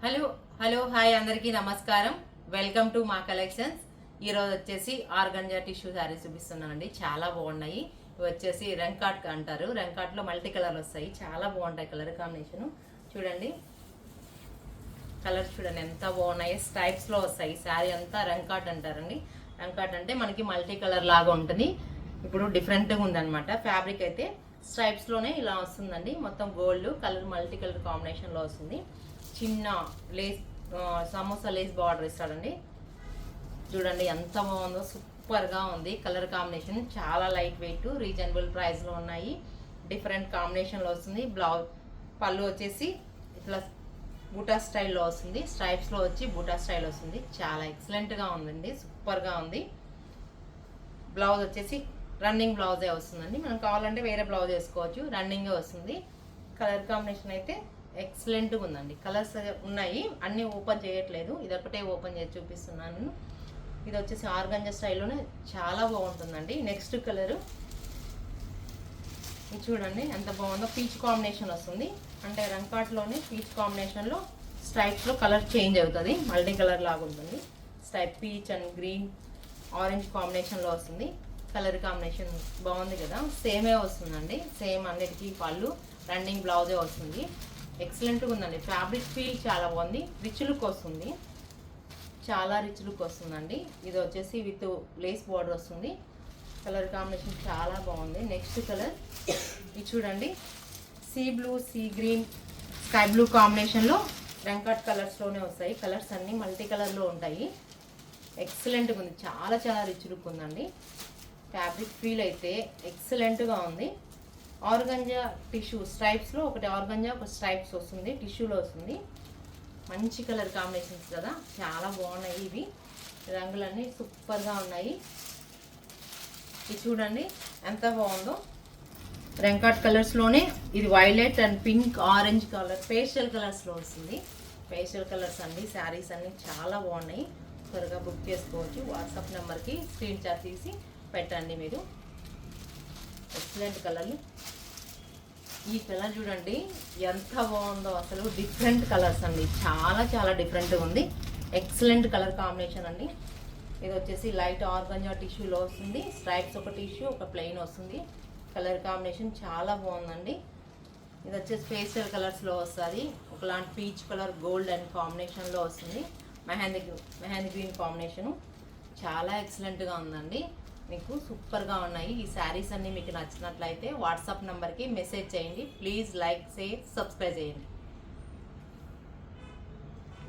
Hello hello hi అందరికీ నమస్కారం. Welcome to మా కలెక్షన్స్. ఈరోజు వచ్చేసి ఆర్గంజా టిష్యూ శారీస్ చూపిస్తున్నానండి. చాలా బాగున్నాయి. ఇవి వచ్చేసి రంకాట్ అంటారు. రంకాట్లో మల్టీ కలర్ వస్తాయి. చాలా బాగుంటాయి కలర్ కాంబినేషన్. చూడండి కలర్స్ చూడండి ఎంత బాగున్నాయి. స్ట్రైప్స్లో వస్తాయి. శారీ అంతా రంకాట్ అంటారండి. రంకాట్ అంటే మనకి మల్టీ కలర్ లాగా ఉంటుంది. ఇప్పుడు డిఫరెంట్గా ఉందన్నమాట. ఫ్యాబ్రిక్ అయితే స్ట్రైప్స్లోనే ఇలా వస్తుందండి. మొత్తం గోల్డ్ కలర్ మల్టీ కలర్ కాంబినేషన్లో వస్తుంది. చిన్న లేస్ సమోసా లేస్ బార్డర్ ఇస్తాడండి. చూడండి ఎంత బాగుందో, సూపర్గా ఉంది. కలర్ కాంబినేషన్ చాలా లైట్ వెయిట్, రీజనబుల్ ప్రైస్లో ఉన్నాయి. డిఫరెంట్ కాంబినేషన్లో వస్తుంది. బ్లౌజ్ పళ్ళు వచ్చేసి ఇట్లా బూటా స్టైల్లో వస్తుంది. స్ట్రైప్స్లో వచ్చి బూటా స్టైల్ వస్తుంది. చాలా ఎక్సలెంట్గా ఉందండి, సూపర్గా ఉంది. బ్లౌజ్ వచ్చేసి రన్నింగ్ బ్లౌజే వస్తుందండి. మనం కావాలంటే వేరే బ్లౌజ్ వేసుకోవచ్చు. రన్నింగే వస్తుంది. కలర్ కాంబినేషన్ అయితే ఎక్సలెంట్గా ఉందండి. కలర్స్ ఉన్నాయి, అన్నీ ఓపెన్ చేయట్లేదు. ఇదొకటే ఓపెన్ చేసి చూపిస్తున్నాను. ఇది వచ్చేసి ఆర్గంజా స్టైల్లోనే చాలా బాగుంటుందండి. నెక్స్ట్ కలరు చూడండి ఎంత బాగుందో. పీచ్ కాంబినేషన్ వస్తుంది. అంటే రంకాట్లోనే పీచ్ కాంబినేషన్లో స్ట్రైప్స్లో కలర్ చేంజ్ అవుతుంది. మల్టీ కలర్ లాగా ఉంటుంది. Stripe peach and green orange కాంబినేషన్లో వస్తుంది. కలర్ కాంబినేషన్ బాగుంది కదా. సేమే వస్తుందండి. సేమ్ అన్నిటికీ పళ్ళు, రన్నింగ్ బ్లౌజే వస్తుంది. ఎక్సలెంట్గా ఉందండి. ఫ్యాబ్రిక్ ఫీల్ చాలా బాగుంది. రిచ్ లుక్ వస్తుంది. చాలా రిచ్ లుక్ వస్తుందండి. ఇది వచ్చేసి విత్ లేస్ బార్డర్ వస్తుంది. కలర్ కాంబినేషన్ చాలా బాగుంది. నెక్స్ట్ కలర్ ఇది చూడండి. Sea blue, sea green, sky blue కాంబినేషన్లో రంకట్ కలర్స్లోనే వస్తాయి. కలర్స్ అన్నీ మల్టీ కలర్లో ఉంటాయి. ఎక్సలెంట్గా ఉంది. చాలా చాలా రిచ్ లుక్ ఉందండి. ఫ్యాబ్రిక్ ఫీల్ అయితే ఎక్సలెంట్గా ఉంది. ఆర్గంజా టిష్యూ స్ట్రైప్స్లో ఒకటి ఆర్గంజా, ఒక స్ట్రైప్స్ వస్తుంది. టిష్యూలో వస్తుంది. మంచి కలర్ కాంబినేషన్స్ కదా, చాలా బాగున్నాయి. ఇవి రంగులన్నీ సూపర్గా ఉన్నాయి. ఇది చూడండి ఎంత బాగుందో. రంకాట్ కలర్స్లోనే ఇది violet and pink, orange colour pastel కలర్స్లో వస్తుంది. పేస్టల్ కలర్స్ అండి. శారీస్ అన్నీ చాలా బాగున్నాయి. త్వరగా బుక్ చేసుకోవచ్చు. వాట్సాప్ నెంబర్కి స్క్రీన్ షాట్ తీసి పెట్టండి మీరు. ఎక్సలెంట్ కలర్లు. ఈ కలర్ చూడండి ఎంత బాగుందో అసలు. డిఫరెంట్ కలర్స్ అండి. చాలా చాలా డిఫరెంట్గా ఉంది. ఎక్సలెంట్ కలర్ కాంబినేషన్ అండి. ఇది వచ్చేసి లైట్ ఆర్గంజా టిష్యూలో వస్తుంది. స్ట్రైప్స్ ఒక టిష్యూ, ఒక ప్లెయిన్ వస్తుంది. కలర్ కాంబినేషన్ చాలా బాగుందండి. ఇది వచ్చేసి పేస్టల్ కలర్స్లో వస్తుంది. ఒకలాంటి పీచ్ కలర్, గోల్డ్ అండ్ కాంబినేషన్లో వస్తుంది. మెహందీ గ్రీన్ కాంబినేషను చాలా ఎక్సలెంట్గా ఉందండి. మీకు సూపర్గా ఉన్నాయి. ఈ శారీస్ అన్నీ మీకు నచ్చినట్లయితే వాట్సాప్ నెంబర్కి మెసేజ్ చేయండి. ప్లీజ్ లైక్, షేర్, సబ్స్క్రైబ్ చేయండి.